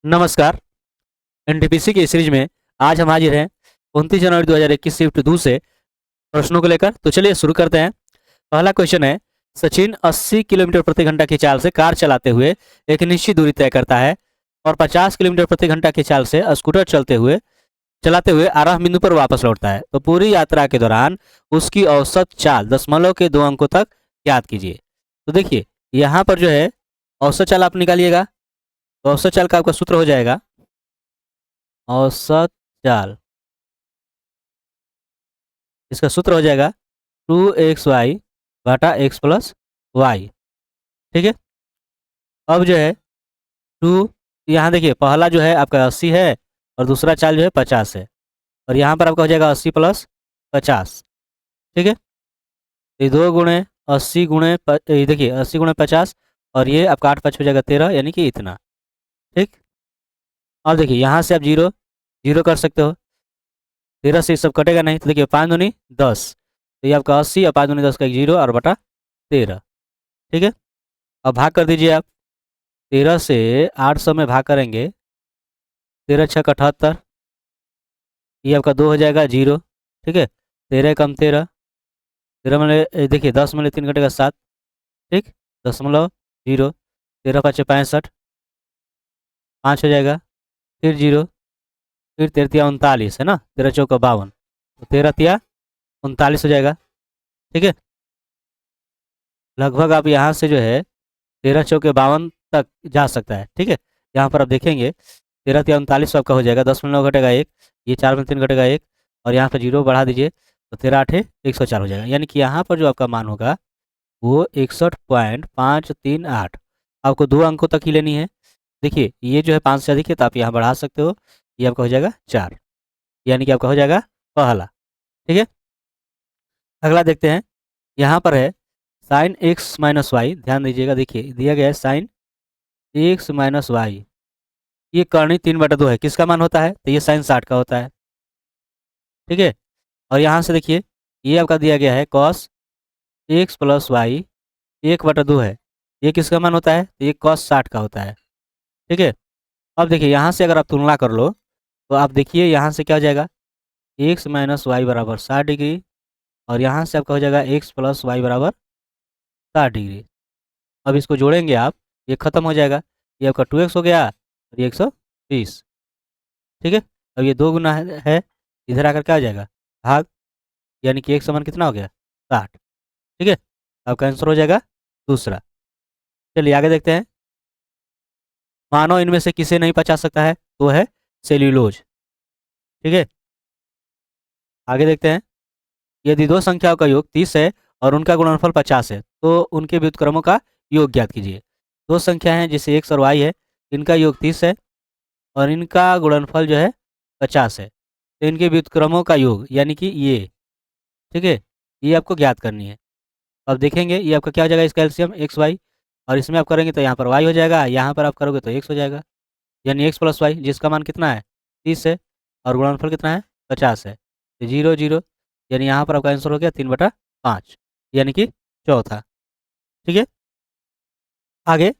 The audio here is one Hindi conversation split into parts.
नमस्कार। एनटीपीसी की सीरीज में आज हम हाजिर हैं 29 जनवरी 2021 शिफ्ट 2 से प्रश्नों को लेकर। तो चलिए शुरू करते हैं। पहला क्वेश्चन है, सचिन 80 किलोमीटर प्रति घंटा की चाल से कार चलाते हुए एक निश्चित दूरी तय करता है और 50 किलोमीटर प्रति घंटा की चाल से स्कूटर चलाते हुए आरंभ बिंदु पर वापस लौटता है। तो पूरी यात्रा के दौरान उसकी औसत चाल दशमलव के 2 अंकों तक ज्ञात कीजिए। तो देखिए, यहाँ पर जो है औसत चाल आप निकालिएगा। तो औसत चाल का आपका सूत्र हो जाएगा, औसत चाल, इसका सूत्र हो जाएगा 2xy घटा x प्लस वाई। ठीक है। अब जो है टू, यहाँ देखिए पहला जो है आपका 80 है और दूसरा चाल जो है 50 है, और यहाँ पर आपका हो जाएगा 80 प्लस 50। ठीक है। ये 2 गुणे 80 गुणे ये देखिए 80 गुणे 50, और ये आपका 8 5 हो जाएगा 13, यानी कि इतना। ठीक। अब देखिए यहाँ से आप जीरो जीरो कर सकते हो, 13 से ये सब कटेगा नहीं। तो देखिए 5 दूनी 10, तो ये आपका 80 और 5 दूनी 10 का एक जीरो और बटा 13। ठीक है। अब भाग कर दीजिए आप, 13 से 800 में भाग करेंगे, 13 छः 78, ये आपका 2 हो जाएगा जीरो। ठीक है। 13 कम 13, 13 में देखिए 10 में 3 कटेगा 7। ठीक। दशमलव जीरो, 13 5 65, 5 हो जाएगा, फिर जीरो, फिर 13 तिया 39 है ना, 13 चौका 52, तो 13 तिया 39 हो जाएगा। ठीक है। लगभग आप यहाँ से जो है 13 चौके 52 तक जा सकता है। ठीक है। यहाँ पर आप देखेंगे 13 तिया 39 आपका हो जाएगा, 10 में 9 घटेगा 1, ये 4 में 3 घटेगा 1, और यहाँ पर जीरो बढ़ा दीजिए तो 13 8 104 हो जाएगा। यानी कि यहाँ पर जो आपका मान होगा वो 61.538। आपको 2 अंकों तक ही लेनी है। देखिए ये जो है 5 से अधिक है तो आप यहाँ बढ़ा सकते हो, ये आपका हो जाएगा 4, यानी कि आपका हो जाएगा पहला। ठीक है। अगला देखते हैं। यहाँ पर है साइन एक्स माइनस वाई, ध्यान दीजिएगा। देखिए दिया गया है साइन एक्स माइनस वाई, ये करनी 3/2 है, किसका मान होता है? तो ये साइन 60 का होता है। ठीक है। और यहाँ से देखिए ये आपका दिया गया है कॉस एक्स प्लस वाई 1/2 है, ये किसका मान होता है? तो ये कॉस 60 का होता है। ठीक है। अब देखिए यहाँ से अगर आप तुलना कर लो तो आप देखिए यहाँ से क्या हो जाएगा, एक्स माइनस वाई बराबर 60 डिग्री, और यहाँ से आपका हो जाएगा एक्स प्लस वाई बराबर 60 डिग्री। अब इसको जोड़ेंगे आप, ये खत्म हो जाएगा, ये आपका 2x हो गया और ये 120। ठीक है। अब ये 2 गुना है, इधर आकर क्या हो जाएगा, भाग, यानी कि एक समान कितना हो गया, 60। ठीक है। आपका आंसर हो जाएगा दूसरा। चलिए आगे देखते हैं। मानो इनमें से किसे नहीं पचा सकता है, तो है सेल्यूलोज। ठीक है। आगे देखते हैं। यदि दो संख्याओं का योग 30 है और उनका गुणनफल 50 है तो उनके व्युत्क्रमों का योग ज्ञात कीजिए। दो संख्या हैं जिसे x और y है, इनका योग 30 है और इनका गुणनफल जो है 50 है, तो इनके व्युत्क्रमों का योग यानी कि ये, ठीक है, ये आपको ज्ञात करनी है। अब देखेंगे ये आपका क्या हो जाएगा, इसका एलसीएम एक्स वाई, और इसमें आप करेंगे तो यहाँ पर y हो जाएगा, यहाँ पर आप करोगे तो x हो जाएगा, यानी x प्लस वाई, जिसका मान कितना है 30 है और गुणनफल कितना है 50 है, तो 0 0, यानी यहाँ पर आपका आंसर हो गया 3/5, यानी कि चौथा। ठीक है। आगे,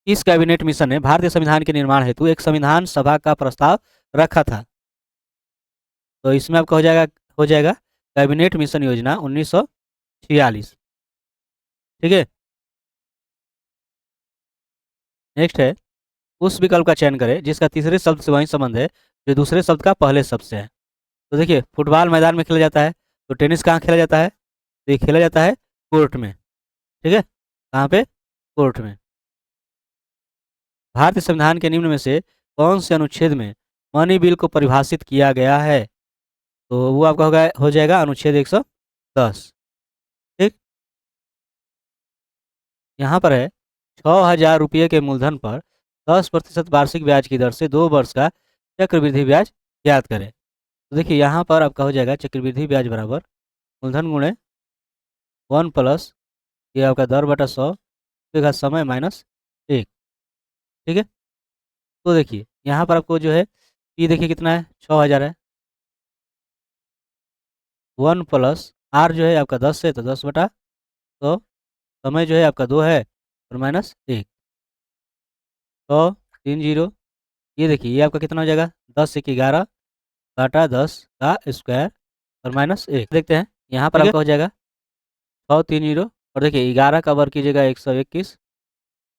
इस कैबिनेट मिशन ने भारतीय संविधान के निर्माण हेतु एक संविधान सभा का प्रस्ताव रखा था। तो इसमें आपका हो जाएगा कैबिनेट मिशन योजना 1946। ठीक है। नेक्स्ट है, उस विकल्प का चयन करें जिसका तीसरे शब्द से वही संबंध है जो दूसरे शब्द का पहले शब्द से है। तो देखिए फुटबॉल मैदान में खेला जाता है, तो टेनिस कहाँ खेला जाता है? तो ये खेला जाता है कोर्ट में। ठीक है। कहाँ पे? कोर्ट में। भारतीय संविधान के निम्न में से कौन से अनुच्छेद में मनी बिल को परिभाषित किया गया है? तो वो आपका हो जाएगा अनुच्छेद 110। ठीक। यहाँ पर है 6,000 रुपये के मूलधन पर 10% वार्षिक ब्याज की दर से 2 वर्ष का चक्रवृद्धि ब्याज ज्ञात करें। तो देखिए यहाँ पर आपका हो जाएगा चक्रवृद्धि ब्याज बराबर मूलधन गुणे 1 प्लस ये आपका दर बटा 100 का समय माइनस 1। ठीक है। तो देखिए यहाँ पर आपको जो है ये देखिए कितना है, 6,000 है, 1 प्लस आर जो है आपका 10 है तो 10/100, समय जो है आपका 2 है और माइनस 1, 100 3 0 ये देखिए ये आपका कितना हो जाएगा, 10 एक 11 बटा 10 का स्क्वायर और माइनस 1। देखते हैं यहाँ पर आपका हो जाएगा 100 3 0 और देखिए 11 का वर्ग कीजिएगा 121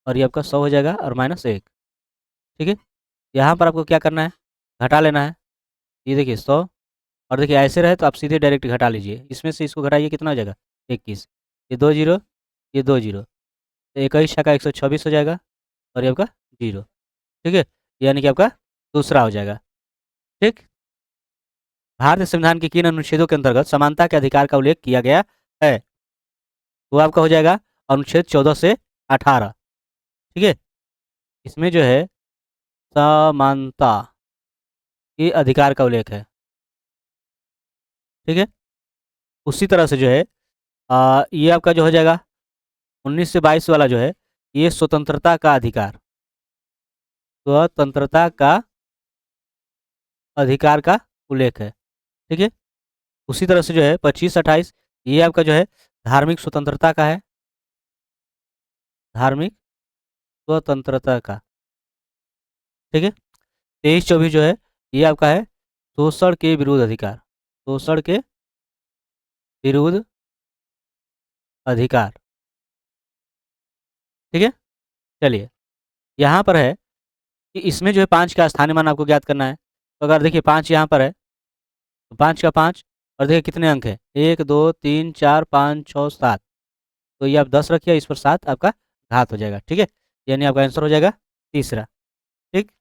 और ये आपका 100 हो जाएगा और माइनस 1। ठीक है, यहाँ पर आपको क्या करना है, घटा लेना है। ये देखिए 100 और देखिए ऐसे रहे तो आप सीधे डायरेक्ट घटा लीजिए, इसमें से इसको घटाइए कितना हो जाएगा 21, ये 2 जीरो, ये 2 जीरो, तो 21 का 126 हो जाएगा और ये आपका जीरो। ठीक है, यानी कि आपका दूसरा हो जाएगा। ठीक, भारतीय संविधान के किन अनुच्छेदों के अंतर्गत समानता के अधिकार का उल्लेख किया गया है? वो आपका हो जाएगा अनुच्छेद 14 से 18। ठीक है, इसमें जो है समानता के अधिकार का उल्लेख है। ठीक है, उसी तरह से जो है ये आपका जो हो जाएगा 19 से 22 वाला जो है ये स्वतंत्रता का अधिकार, स्वतंत्रता का अधिकार का उल्लेख है। ठीक है, उसी तरह से जो है 25 28 ये आपका जो है धार्मिक स्वतंत्रता का है, धार्मिक स्वतंत्रता का। ठीक है, 23 24 जो है ये आपका है शोषण के विरुद्ध अधिकार, शोषण के विरुद्ध अधिकार। ठीक है, चलिए यहाँ पर है कि इसमें जो है 5 का स्थानीय मान आपको ज्ञात करना है। तो अगर देखिए 5 यहाँ पर है तो 5 का 5 और देखिए कितने अंक हैं, 1 2 3 4 5 6 7, तो ये आप 10 रखिए, इस पर 7 आपका घात हो जाएगा। ठीक है, यानी आपका आंसर हो जाएगा तीसरा। ठीक,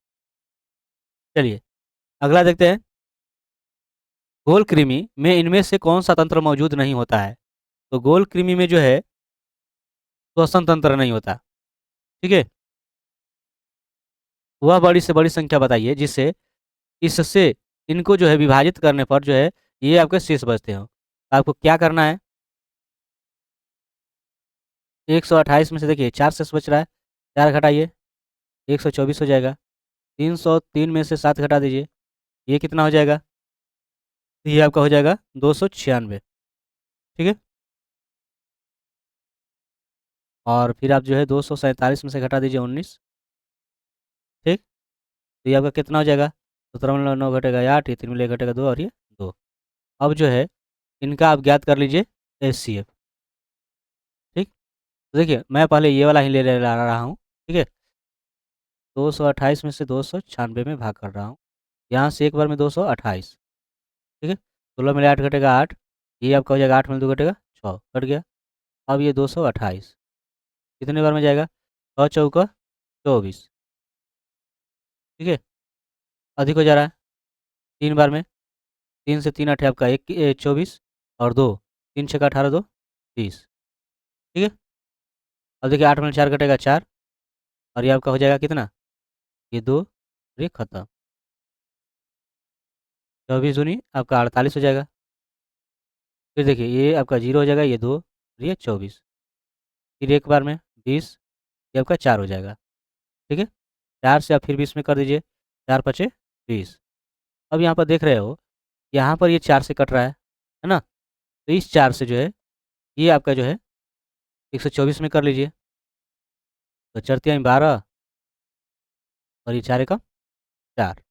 चलिए अगला देखते हैं, गोल कृमि में इनमें से कौन सा तंत्र मौजूद नहीं होता है? तो गोल कृमि में जो है श्वसन तंत्र नहीं होता। ठीक है, वह बड़ी से बड़ी संख्या बताइए जिससे इससे इनको जो है विभाजित करने पर जो है ये आपके शेष बचते हो। तो आपको क्या करना है, 128 में से देखिए 4 शेष बच रहा है, 4 घटाइए 124 हो जाएगा। 303 में से 7 घटा दीजिए, ये कितना हो जाएगा, ये आपका हो जाएगा 296। ठीक है, और फिर आप जो है 247 में से घटा दीजिए 19। ठीक, तो ये आपका कितना हो जाएगा, 17 9 घटेगा 8, ये 3 मिले घटेगा 2 और ये 2। अब जो है इनका आप ज्ञात कर लीजिए HCF। ठीक, तो देखिए मैं पहले ये वाला ही ले ला रहा हूँ। ठीक है, 228 में से 296 में भाग कर रहा हूँ, यहाँ से एक बार में 228। ठीक है, 16 मिले 8 घटेगा 8, ये आपका हो जाएगा 8 में 2 घटेगा 6, कट गया। अब ये 228 कितने बार में जाएगा, 6 चौका 24। ठीक है, अधिक हो जा रहा है 3 बार में, 3 से 3 8 है आपका 24 और 2, 3 6 का 18 2 30। ठीक है, अब देखिए 8 में 4 घटेगा 4 और ये आपका हो जाएगा कितना, ये 2, ये खत्म। 24 दूनी आपका 48 हो जाएगा। फिर देखिए ये आपका 0 हो जाएगा, ये 2 और ये 24, फिर एक बार में 20, ये आपका 4 हो जाएगा। ठीक है, 4 से आप फिर 20 में कर दीजिए, 4 पचे 20। अब यहाँ पर देख रहे हो यहाँ पर ये 4 से कट रहा है ना, तो इस 4 से जो है ये आपका जो है 124 में कर लीजिए, तो चरतियाँ 12 और ये 4 एकम 4।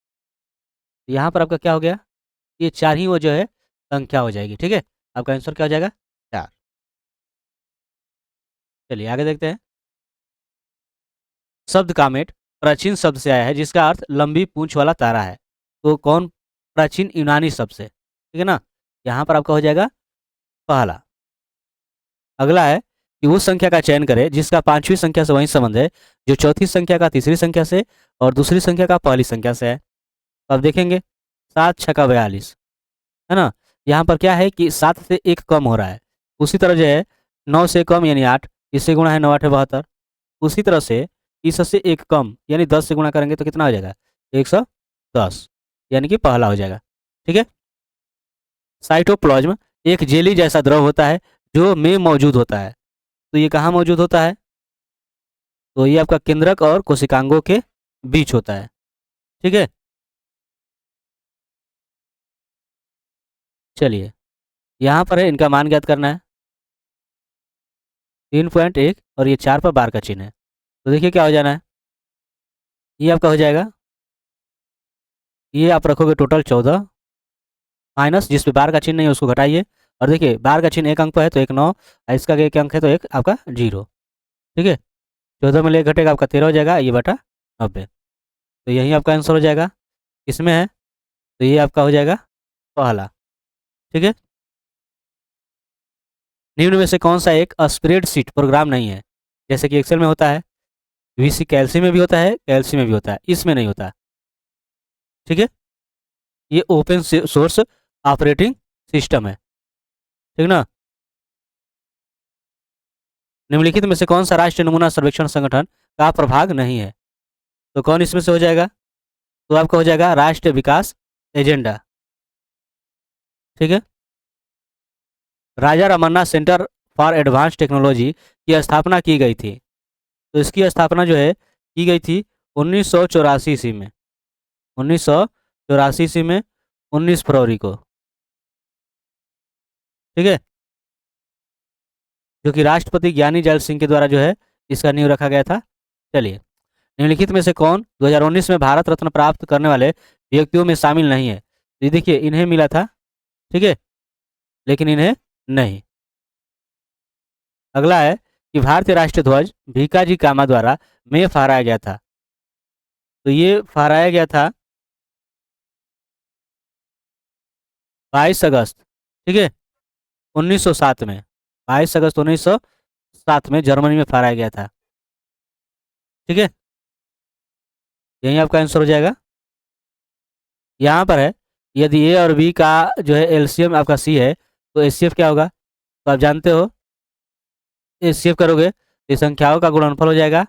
यहाँ पर आपका क्या हो गया, ये 4 ही वो जो है संख्या हो जाएगी। ठीक है, आपका आंसर क्या हो जाएगा 4। चलिए आगे देखते हैं, शब्द कामेट प्राचीन शब्द से आया है जिसका अर्थ लंबी पूंछ वाला तारा है। तो कौन प्राचीन यूनानी शब्द से? ठीक है ना, यहाँ पर आपका हो जाएगा पहला। अगला है कि उस संख्या का चयन करें जिसका पांचवी संख्या से वही संबंध है जो चौथी संख्या का तीसरी संख्या से और दूसरी संख्या का पहली संख्या से है। तो आप देखेंगे 7 छक्का 42 है ना, यहाँ पर क्या है कि 7 से 1 कम हो रहा है। उसी तरह जो है 9 से कम यानी 8, इससे गुणा है 9 8 72। उसी तरह से इससे 1 कम यानी 10 से गुणा करेंगे तो कितना हो जाएगा 110, यानी कि पहला हो जाएगा। ठीक है, साइटोप्लाज्म एक जेली जैसा द्रव होता है जो में मौजूद होता है। तो ये कहाँ मौजूद होता है, तो ये आपका केंद्रक और कोशिकांगों के बीच होता है। ठीक है, चलिए यहाँ पर है इनका मान ज्ञात करना है, 3.1 और ये 4 पर बार का चिन्ह है। तो देखिए क्या हो जाना है, ये आपका हो जाएगा ये आप रखोगे टोटल 14 माइनस जिस पे बार का चिन्ह नहीं है उसको घटाइए। और देखिए बार का चिन्ह एक अंक पर है तो एक 9, इसका एक अंक है तो एक आपका 0। ठीक है, 14 में ले घटेगा आपका 13 हो जाएगा, ये बटा 90। तो यही आपका आंसर हो जाएगा। इसमें है तो ये आपका हो जाएगा पहला। ठीक है, निम्न में से कौन सा एक स्प्रेडशीट प्रोग्राम नहीं है? जैसे कि एक्सेल में होता है, वीसी कैल्सी में भी होता है, कैल्सी में भी होता है, इसमें नहीं होता। ठीक है, ये ओपन सोर्स ऑपरेटिंग सिस्टम है। ठीक ना। निम्नलिखित में से कौन सा राष्ट्रीय नमूना सर्वेक्षण संगठन का प्रभाग नहीं है? तो कौन इसमें से हो जाएगा? तो आपका हो जाएगा राष्ट्रीय विकास एजेंडा। ठीक है, Raja Ramanna centre for advance technology की स्थापना की गई थी। तो इसकी स्थापना जो है की गई थी 1984 ईस्वी में। 1984 ईस्वी में 19 फरवरी को। ठीक है, जो कि राष्ट्रपति ज्ञानी जैल सिंह के द्वारा जो है इसका नींव रखा गया था। चलिए, निम्नलिखित में से कौन 2019 में भारत रत्न प्राप्त करने वाले व्यक्तियों में शामिल नहीं है? तो ये देखिए इन्हें मिला था। ठीक है, लेकिन इन्हें नहीं। अगला है कि भारतीय राष्ट्रीय ध्वज भीकाजी कामा द्वारा में फहराया गया था। तो ये फहराया गया था 22 अगस्त। ठीक है, 1907 में। 22 अगस्त 1907 में जर्मनी में फहराया गया था। ठीक है, यही आपका आंसर हो जाएगा। यहाँ पर है यदि ए और बी का जो है एलसीएम आपका सी है तो एचसीएफ क्या होगा? तो आप जानते हो, एचसीएफ करोगे तो ये संख्याओं का गुणनफल हो जाएगा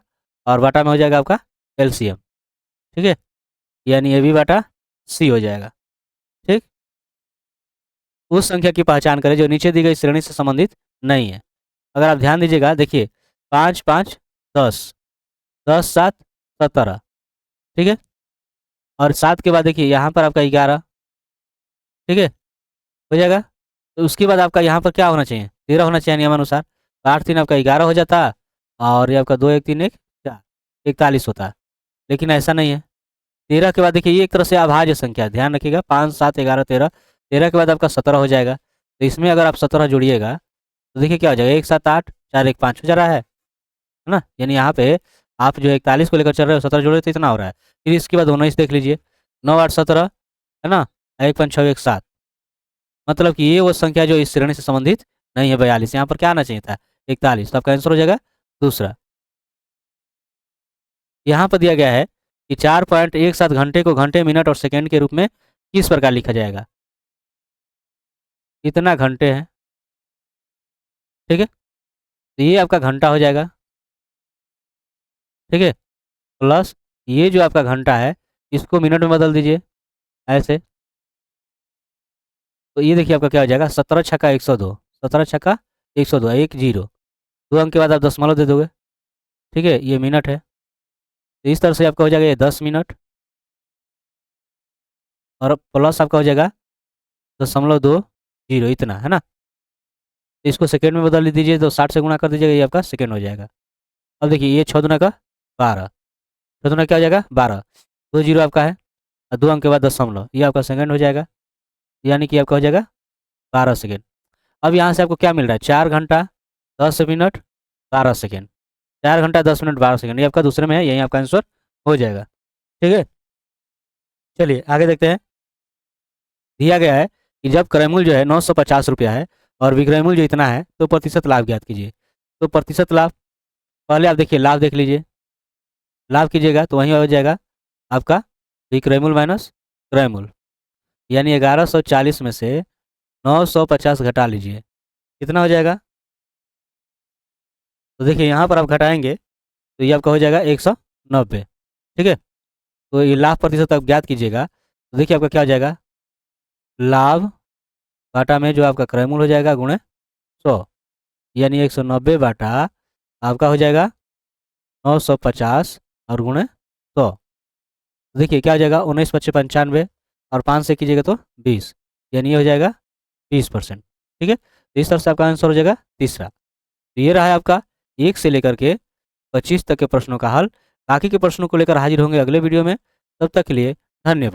और बटा में हो जाएगा आपका एलसीएम। ठीक है, यानी ए बी बटा सी हो जाएगा। ठीक, उस संख्या की पहचान करें जो नीचे दी गई श्रेणी से संबंधित नहीं है। अगर आप ध्यान दीजिएगा, देखिए 5 5 10, 10 7 17। ठीक है, और 7 के बाद देखिए यहाँ पर आपका 11। ठीक है, हो जाएगा। तो उसके बाद आपका यहाँ पर क्या होना चाहिए? 13 होना चाहिए नियमानुसार। 8 3 आपका 11 हो जाता, और ये आपका 2 1 3 1 4 41 होता। लेकिन ऐसा नहीं है। 13 के बाद देखिए ये एक तरह से अभाज्य संख्या, ध्यान रखिएगा। 5 7 11 13, 13 के बाद आपका 17 हो जाएगा। तो इसमें अगर आप 17 जोड़िएगा तो देखिए क्या हो जाएगा, 1 7 8 4 1 5 हो जा रहा है ना। यानी यहाँ पे आप जो 41 को लेकर चल रहे हो, 17 जोड़े तो इतना हो रहा है। फिर इसके बाद 19 देख लीजिए, 9 8 17 है ना, 1 5 6 1 7। मतलब कि ये वो संख्या जो इस श्रेणी से संबंधित नहीं है 42। यहाँ पर क्या आना चाहिए था? 41। तो आपका आंसर हो जाएगा दूसरा। यहाँ पर दिया गया है कि 4.17 घंटे को घंटे मिनट और सेकंड के रूप में किस प्रकार लिखा जाएगा? कितना घंटे हैं? ठीक है, तो ये आपका घंटा हो जाएगा। ठीक है, प्लस ये जो आपका घंटा है इसको मिनट में बदल दीजिए ऐसे। तो ये देखिए आपका क्या हो जाएगा, 17 छक्का 102, 17 छक्का 102, 1 0, 2 अंक के बाद आप दशमलव दे दोगे। ठीक है, ये मिनट है। तो इस तरह से आपका हो जाएगा ये 10 मिनट, और प्लस आपका हो जाएगा 0.20, इतना है ना। तो इसको सेकेंड में बदल दीजिए, तो 60 से गुणा कर दीजिएगा, ये आपका सेकेंड हो जाएगा। अब देखिए ये 6 दूना का 12, 6 दूना क्या हो जाएगा 12, 2 0 आपका है, और 2 अंक के बाद दशमलव, ये आपका सेकेंड हो जाएगा। यानी कि आपका हो जाएगा 12 सेकेंड। अब यहाँ से आपको क्या मिल रहा है? 4 घंटा 10 मिनट 12 सेकेंड, 4 घंटा 10 मिनट 12 सेकेंड, ये आपका दूसरे में है, यही आपका आंसर हो जाएगा। ठीक है, चलिए आगे देखते हैं। दिया गया है कि जब क्रय मूल्य जो है 950 रुपया है और विक्रय मूल्य जो इतना है तो प्रतिशत लाभ ज्ञात कीजिए। तो प्रतिशत लाभ, पहले आप देखिए लाभ देख लीजिए। लाभ कीजिएगा तो वहीं हो जाएगा आपका विक्रय मूल्य माइनस क्रय मूल्य, यानी 1140 में से 950 घटा लीजिए, कितना हो जाएगा? तो देखिए यहाँ पर आप घटाएंगे तो ये आपका हो जाएगा 190। ठीक है, तो ये लाभ प्रतिशत आप ज्ञात कीजिएगा तो देखिए आपका क्या हो जाएगा, लाभ बाटा में जो आपका क्रय मूल्य हो जाएगा गुणे 100, यानी 190 बाटा आपका हो जाएगा 950 और गुणे 100। देखिए क्या हो जाएगा, 19 25 95, और 5 से कीजिएगा तो 20, यानी ये हो जाएगा 20%। ठीक है, तो इस तरह से आपका आंसर हो जाएगा तीसरा। तो ये रहा है आपका 1 से लेकर के 25 तक के प्रश्नों का हल। बाकी के प्रश्नों को लेकर हाजिर होंगे अगले वीडियो में। तब तक के लिए धन्यवाद।